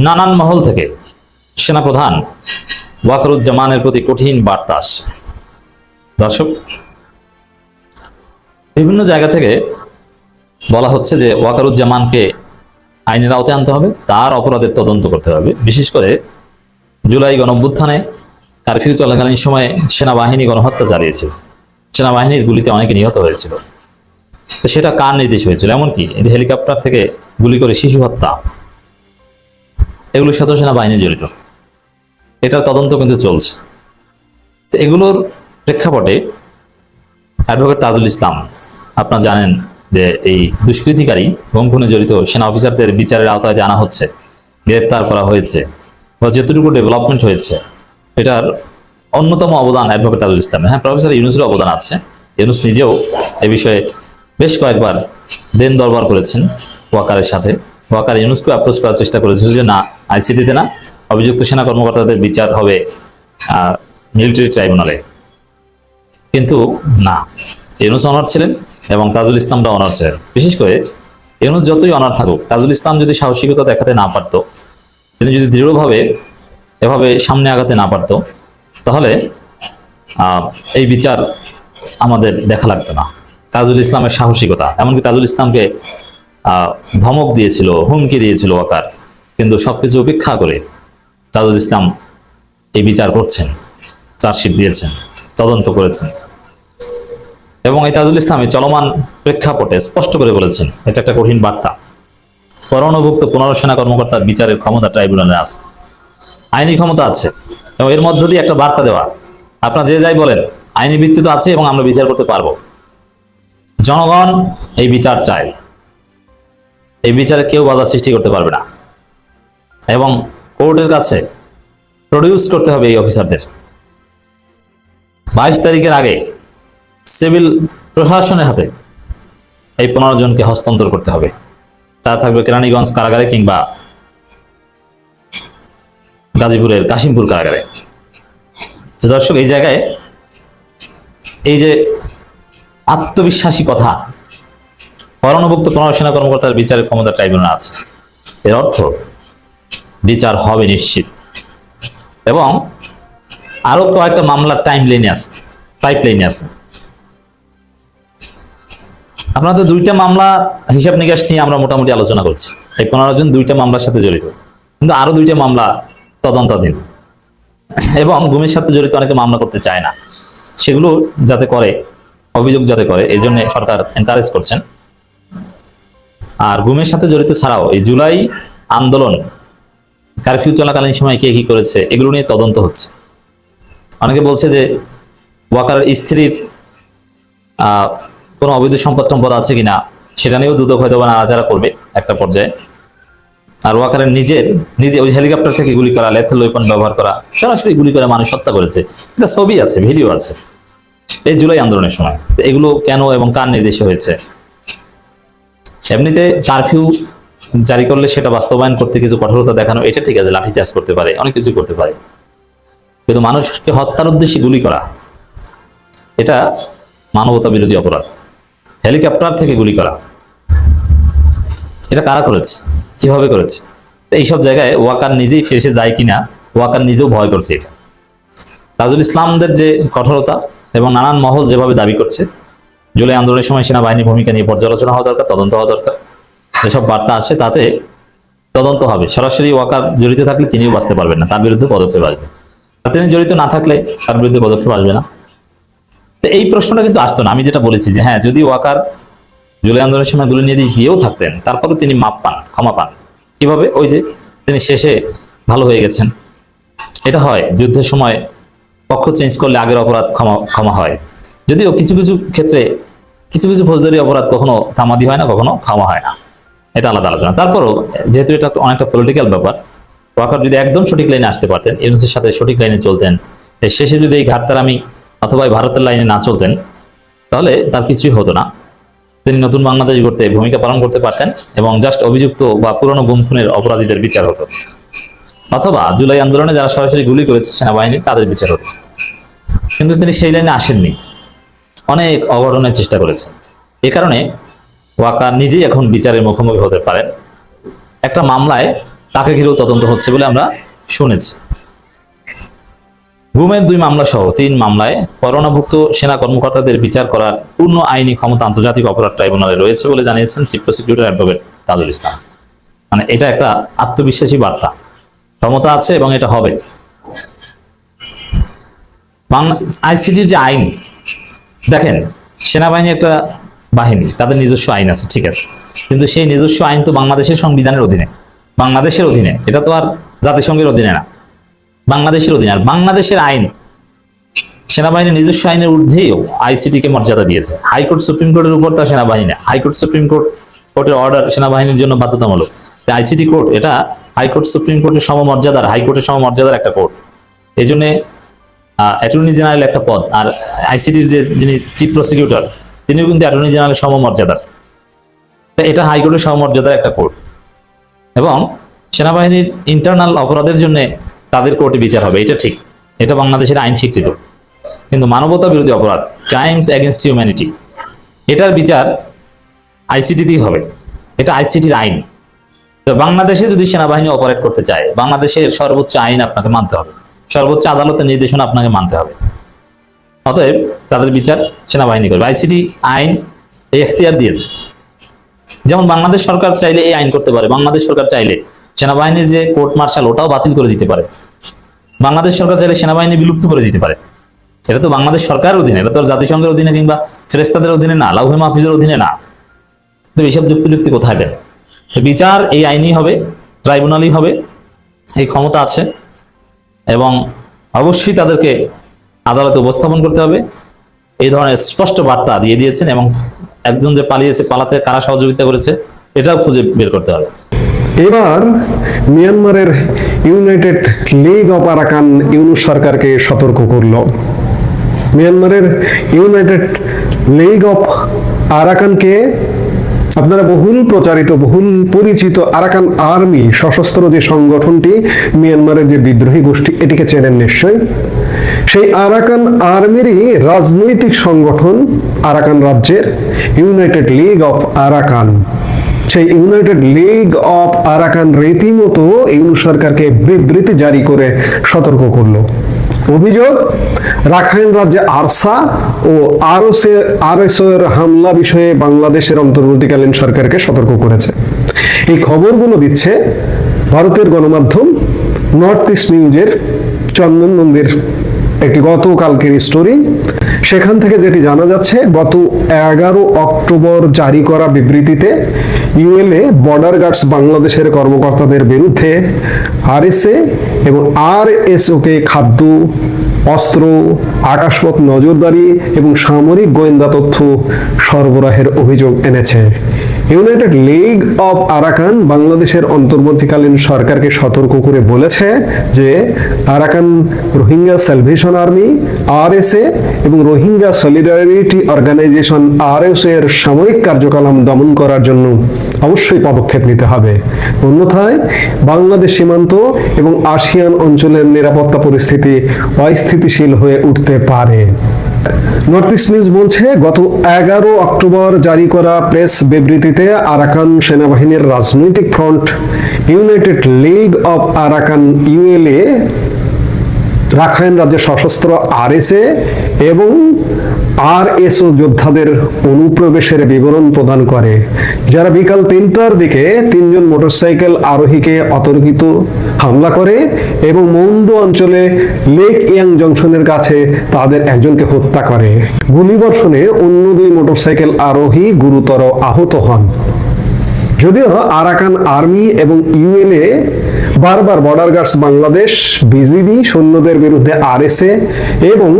নানান মহল থেকে সেনাপ্রধান ওয়াকারুজ্জামানের প্রতি কঠিন বার্তা আসছে। দর্শক, বিভিন্ন জায়গা থেকে বলা হচ্ছে যে ওয়াকারুজ্জামানকে আইনের আওতায় আনতে হবে, তার অপরাধের তদন্ত করতে হবে। বিশেষ করে জুলাই গণঅভ্যুত্থানে কারফিউ চলাকালীন সময়ে সেনাবাহিনী গণহত্যা চালিয়েছিল, সেনাবাহিনীর গুলিতে অনেকে নিহত হয়েছিল। তো সেটা কার নির্দেশ হয়েছিল? এমনকি এই যে হেলিকপ্টার থেকে গুলি করে শিশু হত্যা, এগুলোর সাথে সেনাবাহিনী জড়িত, এটার তদন্ত কিন্তু চলছে। তো এগুলোর প্রেক্ষাপটে অ্যাডভোকেট তাজুল ইসলাম, আপনারা জানেন যে এই দুষ্কৃতিকারী গুম খুনে জড়িত সেনা অফিসারদের বিচারের আওতায় জানা হচ্ছে, গ্রেপ্তার করা হয়েছে বা যতটুকু ডেভেলপমেন্ট হয়েছে, এটার অন্যতম অবদান অ্যাডভোকেট তাজুল ইসলাম। হ্যাঁ, প্রফেসর ইউনূসের অবদান আছে। ইউনূস নিজেও এ বিষয়ে বেশ কয়েকবার দেন দরবার করেছেন ওয়াকারের সাথে। ওয়াকার ইউনূসকে অ্যাপ্রোচ করার চেষ্টা করেছিল যে না, আইসিটিতে না, অভিযুক্ত সেনা কর্মকর্তাদের বিচার হবে মিলিটারি ট্রাইব্যুনালে। কিন্তু না, ইউনূস অনার ছিলেন এবং তাজুল ইসলামটা অনার ছিলেন। বিশেষ করে ইউনূস যতই অনার থাকুক, তাজুল ইসলাম যদি সাহসিকতা দেখাতে না পারত, তিনি যদি দৃঢ়ভাবে এভাবে সামনে আগাতে না পারত, তাহলে এই বিচার আমাদের দেখা লাগতো না। তাজুল ইসলামের সাহসিকতা, এমনকি তাজুল ইসলামকে ধমক দিয়েছিল, হুমকি দিয়েছিল ওয়াকার, কিন্তু সবকিছু উপেক্ষা করে তাজুল ইসলাম এই বিচার করছেন, চার্জশিট দিয়েছেন, তদন্ত করেছেন। এবং এই তাজুল ইসলাম এই চলমান প্রেক্ষাপটে স্পষ্ট করে বলেছেন এটা একটা কঠিন বার্তা। পরমাণুভুক্ত 15 সেনা কর্মকর্তার বিচারের ক্ষমতা ট্রাইব্যুনালে আছে, আইনি ক্ষমতা আছে, এবং এর মধ্য দিয়ে একটা বার্তা দেওয়া, আপনারা যে যাই বলেন, আইনি ভিত্তি তো আছে এবং আমরা বিচার করতে পারবো। জনগণ এই বিচার চায়, এই বিচারে কেউ বাধা সৃষ্টি করতে পারবে না, এবং কোর্টের কাছে প্রডিউস করতে হবে এই অফিসারদের। 22 তারিখের আগে সিভিল প্রশাসনের হাতে এই 15 জনকে হস্তান্তর করতে হবে। তারা থাকবে কেরানীগঞ্জ কারাগারে কিংবা গাজীপুরের কাশিমপুর কারাগারে। দর্শক, এই জায়গায় এই যে আত্মবিশ্বাসী কথা, পরমাণুভুক্ত 15 সেনা কর্মকর্তার বিচারের ক্ষমতা ট্রাইব্যুনাল আছে, এর অর্থ বিচার হবে নিশ্চিত। এবং আরো কয়েকটা মামলার পাইপলাইনে আছে। আপনারা তো 2টা মামলা হিসাব নিকাশ নিয়ে আমরা মোটামুটি আলোচনা করছি। এই 15 জন 2টা মামলার সাথে জড়িত, কিন্তু আরো 2টা মামলা তদন্তাধীন, এবং গুমের সাথে জড়িত অনেকে মামলা করতে চায় না। সেগুলো যাতে করে, অভিযোগ যাতে করে, এই জন্য সরকার এনকারেজ করছেন। আর গুমের সাথে জড়িত ছাড়াও এই জুলাই আন্দোলন, কারফিউ চলাকালীন সময় কে কি করেছে, এগুলো নিয়ে তদন্ত হচ্ছে। অনেকে বলছে যে ওয়াকারের স্ত্রীর কোনো অবৈধ সম্পদ আছে কিনা, সেটা নিয়েও দুদক হয়তো নাড়াচাড়া করবে একটা পর্যায়ে। আর ওয়াকারের নিজে ওই হেলিকপ্টার থেকে গুলি করা, লেথাল ওয়েপন ব্যবহার করা, সরাসরি গুলি করে মানুষ হত্যা করেছে, এটা ছবি আছে, ভিডিও আছে এই জুলাই আন্দোলনের সময়। এগুলো কেন এবং কার নির্দেশে হয়েছে? এমনিতে কারফিউ জারি করলে সেটা বাস্তবায়ন করতে কিছু কঠোরতা দেখানো, এটা ঠিক আছে, লাঠিচার্জ করতে পারে, অনেক কিছু করতে পারে, কিন্তু মানুষকে হত্যার উদ্দেশ্যে গুলি করা, এটা মানবতা বিরোধী অপরাধ। হেলিকপ্টার থেকে গুলি করা, এটা কারা করেছে, কিভাবে করেছে? এইসব জায়গায় ওয়াকার নিজেই ফেসে যায় কিনা, ওয়াকার নিজেও ভয় করছে। এটা তাজুল ইসলামদের যে কঠোরতা এবং নানান মহল যেভাবে দাবি করছে, জুলাই আন্দোলনের সময় সেনাবাহিনীর ভূমিকা নিয়ে পর্যালোচনা হওয়া দরকার, তদন্ত হওয়া দরকার। যেসব বার্তা আসে তাতে তদন্ত হবে। সরাসরি ওয়াকার জড়িত থাকলে তিনিও বাঁচতে পারবেন না, তার বিরুদ্ধে পদক্ষেপ আসবে। আর তিনি জড়িত না থাকলে তার বিরুদ্ধে পদক্ষেপ আসবে না। তো এই প্রশ্নটা কিন্তু আসতো না। আমি যেটা বলেছি যে হ্যাঁ, যদি ওয়াকার জুলাই আন্দোলনের সময় গুলি নিয়ে গিয়েও থাকতেন, তারপরে তিনি মাপ পান, ক্ষমা পান। কিভাবে? ওই যে তিনি শেষে ভালো হয়ে গেছেন। এটা হয় যুদ্ধের সময়, পক্ষ চেঞ্জ করলে আগের অপরাধ ক্ষমা হয়। যদিও কিছু কিছু ক্ষেত্রে কিছু ফৌজদারি অপরাধ কখনো থামাদি হয় না, কখনো ক্ষমা হয় না, এটা আলাদা আলোচনা। তারপরও যেহেতু এটা অনেকটা পলিটিক্যাল ব্যাপার, ওয়াকার যদি একদম সঠিক লাইনে আসতে পারতেন, ইউনূসের সাথে সঠিক লাইনে চলতেন, এই শেষে যদি এই ঘাটতারামি অথবা ভারতের লাইনে না চলতেন, তাহলে তার কিছুই হতো না। তিনি নতুন বাংলাদেশ গড়তে ভূমিকা পালন করতে পারতেন এবং জাস্ট অভিযুক্ত বা পুরনো গুম খুনের অপরাধীদের বিচার হতো, অথবা জুলাই আন্দোলনে যারা সরাসরি গুলি করেছে সেনাবাহিনী, তাদের বিচার হতো। কিন্তু তিনি সেই লাইনে আসেননি, অনেক অঘটনের চেষ্টা করেছেন। এ কারণে ওয়াকার নিজেই এখন বিচারের মুখোমুখি হতে পারেন। একটা মামলায় তাকে ঘিরেও তদন্ত হচ্ছে বলে আমরা শুনেছি। গুমের 2 মামলা সহ 3 মামলায় করোনাভুক্ত সেনা কর্মকর্তাদের বিচার করার পূর্ণ আইনি ক্ষমতা আন্তর্জাতিক অপরাধ ট্রাইব্যুনালে রয়েছে বলে জানিয়েছেন chief prosecutor advocate Tajul Islam. মানে এটা একটা আত্মবিশ্বাসী বার্তা, ক্ষমতা আছে এবং এটা হবে। আইসিটির যে আইন, দেখেন সেনাবাহিনী একটা বাহিনী, তাদের নিজস্ব আইন আছে, ঠিক আছে, কিন্তু সেই নিজস্ব আইন তো বাংলাদেশের সংবিধানের অধীনে, বাংলাদেশের অধীনে, এটা তো আর জাতিসংঘের অধীনে না, বাংলাদেশের অধীনে। আর বাংলাদেশের আইন সেনাবাহিনীর নিজস্ব আইনের ঊর্ধ্বেও আইসিটিকে মর্যাদা দিয়েছে। হাইকোর্ট সুপ্রিম কোর্টের উপর তা সেনাবাহিনী না, হাইকোর্ট সুপ্রিম কোর্টের অর্ডার সেনাবাহিনীর জন্য বাধ্যতামূলক। আইসিটি কোর্ট এটা হাইকোর্ট সুপ্রিম কোর্টের সমমর্যাদার, হাইকোর্টের সমমর্যাদার একটা কোর্ট। এই জন্য অ্যাটর্নি জেনারেল একটা পদ, আর আইসিটির যিনি চিফ প্রসিকিউটর তিনিও কিন্তু অ্যাটর্নি জেনারেলের সমমর্যাদার। এটা হাইকোর্টের সমমর্যাদার একটা কোর্ট, এবং সেনাবাহিনীর ইন্টারনাল অপরাধের জন্য তাদের কোর্টে বিচার হবে, এটা ঠিক, এটা বাংলাদেশের আইন স্বীকৃত। কিন্তু মানবতা বিরোধী অপরাধ, ক্রাইমস এগেনস্ট হিউম্যানিটি, এটার বিচার আইসিটিতেই হবে, এটা আইসিটির আইন। তো বাংলাদেশে যদি সেনাবাহিনী অপারেট করতে চায়, বাংলাদেশের সর্বোচ্চ আইন আপনাকে মানতে হবে, সর্বোচ্চ আদালতের নির্দেশনা আপনাকে মানতে হবে। অতএব তাদের বিচার সেনাবাহিনী করবে। আইসিটি আইন এই এখতিয়ার দিয়েছে। যেমন বাংলাদেশ সরকার চাইলে এই আইন করতে পারে, বাংলাদেশ সরকার চাইলে সেনাবাহিনীর যে কোর্ট মার্শাল ওটাও বাতিল করে দিতে পারে, বাংলাদেশ সরকার চাইলে সেনাবাহিনী বিলুপ্ত করে দিতে পারে। এটা তো বাংলাদেশ সরকারের অধীনে, এটা তো আর জাতিসংঘের অধীনে কিংবা ফেরেশতাদের অধীনে না, লাউহে মাহফুজের অধীনে না। তো এইসব যুক্তি কোথায় দেয়? তো বিচার এই আইনই হবে, ট্রাইব্যুনালই হবে, এই ক্ষমতা আছে, এবং অবশ্যই তাদেরকে আদালতে উপস্থাপন করতে হবে। এই ধরনের স্পষ্ট বার্তা দিয়ে দিয়েছেন, এবং একজন যে পালিয়েছে, পালাতে কারা সহযোগিতা করেছে এটাও খুঁজে বের করতে হবে। এবার মিয়ানমারের United League of Arakan Yunus সরকারকে সতর্ক করল। মিয়ানমারের ইউনাইটেড লীগ অফ আরাকানকে আপনারা বহুল প্রচারিত, বহুল পরিচিত আরাকান আর্মি, সশস্ত্র যে সংগঠনটি, মিয়ানমারের যে বিদ্রোহী গোষ্ঠী, এটিকে চেনেন নিশ্চয়। সেই আরাকান আর্মিরই রাজনৈতিক সংগঠন আরাকান রাজ্যের ইউনাইটেড লীগ অফ আরাকান, সেই ইউনাইটেড লীগ অফ আরাকান রীতিমতো ইউনূস সরকারকে বিবৃতি জারি করে সতর্ক করলো। অভিযোগ, রাখাইন রাজ্যে আরসা ও আরএসও এর হামলা বিষয়ে বাংলাদেশের অন্তর্বর্তীকালীন সরকারকে সতর্ক করেছে। এই খবরগুলো দিচ্ছে ভারতের গণমাধ্যম নর্থ ইস্ট নিউজের চন্দন মন্দির একটি গতকালকের স্টোরি। সেখান থেকে যেটি জানা যাচ্ছে, গত 11 অক্টোবর জারি করা বিবৃতিতে ইউএলএ বর্ডার গার্ডস বাংলাদেশের কর্মকর্তাদের বিরুদ্ধে আরএসএ এবং আরএসওকে খাদ্য, অস্ত্র, আকাশপথ নজরদারি এবং সামরিক গোয়েন্দা তথ্য সরবরাহের অভিযোগ এনেছে। ইউনাইটেড লীগ অফ আরাকান বাংলাদেশের অন্তর্বর্তীকালীন সরকারকে সতর্ক করে বলেছে যে Arakan Rohingya salvation army RSA এবং রোহিঙ্গা সলিডারিটি অর্গানাইজেশন আরএসও এর সামরিক কার্যকলাপ দমন করার জন্য অবশ্যই পদক্ষেপ নিতে হবে, অন্যথায় বাংলাদেশ সীমান্ত এবং আসিয়ান অঞ্চলের নিরাপত্তা পরিস্থিতি অস্থিতিশীল হয়ে উঠতে পারে। নর্থ ইস্ট নিউজ বলছে, গত 11 অক্টোবর জারি করা প্রেস বিবৃতিতে আরাকান সেনাবাহিনীর রাজনৈতিক front United League of Arakan ULA Rakhine রাজ্যের সশস্ত্র আরএসএ এবং আরএসও যোদ্ধাদের অনুপ্রবেশের বিবরণ প্রদান করে, যারা বিকাল 3টার দিকে 3 জন মোটরসাইকেল আরোহীকে অতর্কিত হামলা করে এবং মন্দো অঞ্চলে লেক ইয়াং জংশনের কাছে তাদের একজনকে হত্যা করে। গুলিবর্ষণে অন্য 2 মোটরসাইকেল আরোহী গুরুতর আহত হন। যদিও আরাকান আর্মি এবং ইউএলএ বারবার বর্ডার গার্ডস বাংলাদেশ, বিজিবি সৈন্যদের বিরুদ্ধে আরএসএ এবং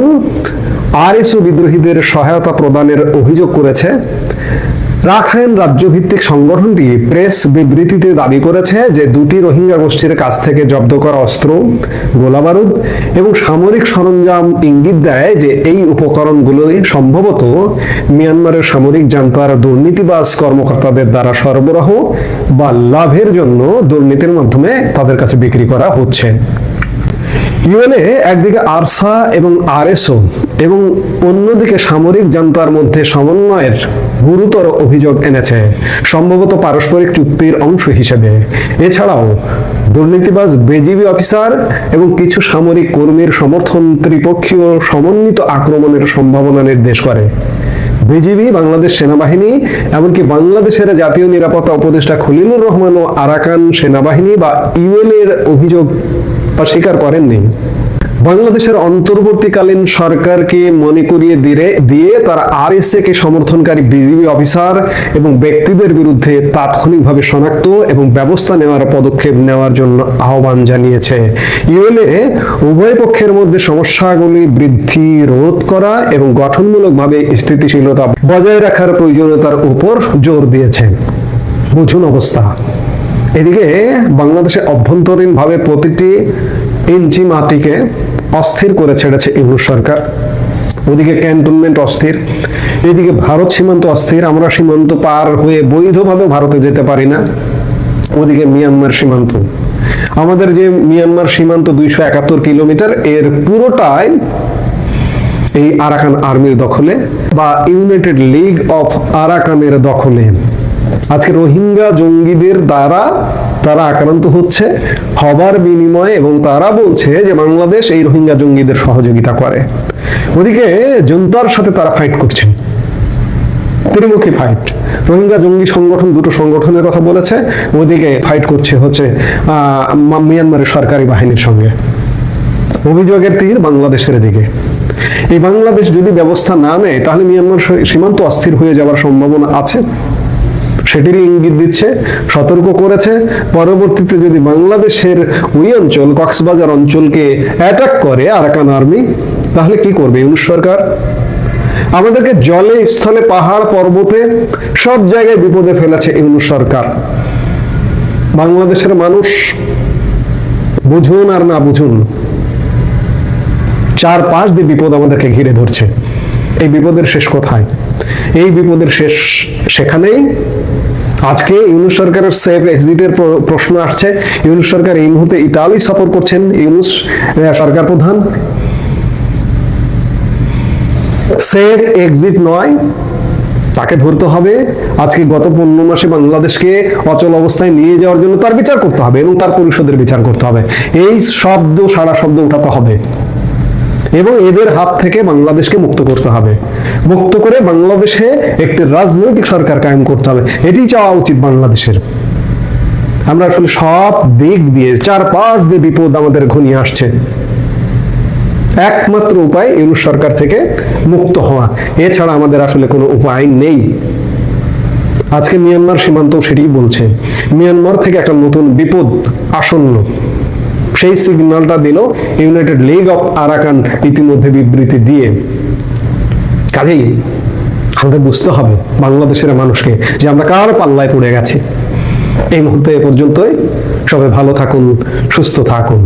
আরএসও বিদ্রোহীদের সহায়তা প্রদানের অভিযোগ করেছে, রাখাইন রাজ্যভিত্তিক সংগঠনটি প্রেস বিবৃতিতে দাবি করেছে যে 2টি রোহিঙ্গা গোষ্ঠীর কাছ থেকে জব্দ করা অস্ত্র, গোলাবারুদ এবং সামরিক সরঞ্জাম ইঙ্গিত দেয় যে এই উপকরণগুলো সম্ভবত মিয়ানমারের সামরিক জান্তার দুর্নীতিবাজ কর্মকর্তাদের দ্বারা সরবরাহ বা লাভের জন্য দুর্নীতির মাধ্যমে তাদের কাছে বিক্রি করা হচ্ছে। ইউএনএ একদিকে আরসা এবং আরএসও এবং অন্যদিকে সামরিক জান্তার মধ্যে সমন্বয়ের গুরুতর অভিযোগ এনেছে, সম্ভবত পারস্পরিক চুক্তির অংশ হিসেবে। এছাড়াও দুর্নীতিবাজ বিজিবি অফিসার এবং কিছু সামরিক কর্মীর সমর্থন ত্রিপক্ষীয় সমন্বিত আক্রমণের সম্ভাবনা নির্দেশ করে। বিজিবি, বাংলাদেশ সেনাবাহিনী, এমনকি বাংলাদেশের জাতীয় নিরাপত্তা উপদেষ্টা খলিলুর রহমান ও আরাকান সেনাবাহিনী বা ইউএল এর অভিযোগ অস্বীকার করেননি। বাংলাদেশের অন্তর্বর্তীকালীন সরকারকে মনে করিয়ে দিয়ে তারা আরএসএ কে সমর্থনকারী বিজিবি অফিসার এবং ব্যক্তিদের বিরুদ্ধে তাৎক্ষণিকভাবে শনাক্ত এবং ব্যবস্থা নেওয়ার পদক্ষেপ নেওয়ার জন্য আহ্বান জানিয়েছে। ইউএলএ উভয় পক্ষের মধ্যে সমস্যাগুলি বৃদ্ধি রোধ করা এবং গঠনমূলকভাবে স্থিতিশীলতা বজায় রাখার প্রয়োজনীয়তার উপর জোর দিয়েছে। বুঝুন অবস্থা। এদিকে বাংলাদেশে অভ্যন্তরীণভাবে প্রতিটি ইঞ্চি মাটিকে অস্থির করে ছেড়েছে ইউনূস সরকার। ওদিকে ক্যান্টনমেন্ট অস্থির, এদিকে ভারত সীমান্ত অস্থির, আমরা সীমান্ত পার হয়ে বৈধভাবে ভারতে যেতে পারি না। ওদিকে মিয়ানমার সীমান্ত, আমাদের যে মিয়ানমার সীমান্ত 271 কিলোমিটার, এর পুরোটাই এই আরাকান আর্মির দখলে বা ইউনাইটেড লিগ অফ আরাকানের দখলে। আজকে রোহিঙ্গা জঙ্গিদের দ্বারা তারা আক্রান্ত হচ্ছে হবার বিনিময়ে, এবং তারা বলছে যে বাংলাদেশ এই রোহিঙ্গা জঙ্গিদের সহযোগিতা করে। ওদিকে জনতার সাথে তারা ফাইট করছে, ত্রিমুখী ফাইট। রোহিঙ্গা জঙ্গি সংগঠন, দুটো সংগঠনের কথা বলেছে, ওদিকে ফাইট করছে হচ্ছে মিয়ানমারের সরকারি বাহিনীর সঙ্গে। অভিযোগের তীর বাংলাদেশের দিকে। এই বাংলাদেশ যদি ব্যবস্থা না নেয় তাহলে মিয়ানমার সীমান্ত অস্থির হয়ে যাওয়ার সম্ভাবনা আছে, সেটিরই ইঙ্গিত দিচ্ছে, সতর্ক করেছে। পরবর্তীতে যদি বাংলাদেশের ওই অঞ্চল, কক্সবাজার অঞ্চলকে অ্যাটাক করে আরাকান আর্মি, তাহলে কি করবে ইউনূস সরকার? আমাদেরকে জলে, স্থলে, পাহাড়, পর্বতে সব জায়গায় বিপদে ফেলেছে ইউনূস সরকার। বাংলাদেশের মানুষ বুঝুন আর না বুঝুন, 4-5 দিয়ে বিপদ আমাদেরকে ঘিরে ধরছে। এই বিপদের শেষ কোথায়? এই বিপদের শেষ সেখানেই। আজকে ইউনূস সরকারের সেফ এক্সিটের প্রশ্ন আসছে। ইউনূস সরকার এই মুহূর্তে ইতালি সফর করছেন, ইউনূস সরকার প্রধান। সেফ এক্সিট নয়, তাকে ধরতে হবে। আজকে গত 15 মাসে বাংলাদেশকে অচল অবস্থায় নিয়ে যাওয়ার জন্য তার বিচার করতে হবে এবং তার পরিষদের বিচার করতে হবে। এই শব্দ, সারা শব্দ উঠাতে হবে এবং এদের হাত থেকে বাংলাদেশকে মুক্ত করতে হবে। মুক্ত করে বাংলাদেশে একটি রাজনৈতিক সরকার কায়েম করতে হবে। এটি চাওয়া উচিত বাংলাদেশের। আমরা আসলে সব দিক দিয়ে 4-5 দিয়ে বিপদ আমাদের ঘনিয়ে আসছে। একমাত্র উপায় ইউনূস সরকার থেকে মুক্ত হওয়া, এছাড়া আমাদের আসলে কোনো উপায় নেই। আজকে মিয়ানমার সীমান্ত সেটি বলছে, মিয়ানমার থেকে একটা নতুন বিপদ আসন্ন। সেই সিগন্যালটা দিল ইউনাইটেড লিগ অফ আরাকান ইতিমধ্যে বিবৃতি দিয়ে। কাজেই আমাদের বুঝতে হবে বাংলাদেশের মানুষকে যে আমরা কার পাল্লায় পড়ে গেছি। এই মুহূর্তে এ পর্যন্তই। সবাই ভালো থাকুন, সুস্থ থাকুন।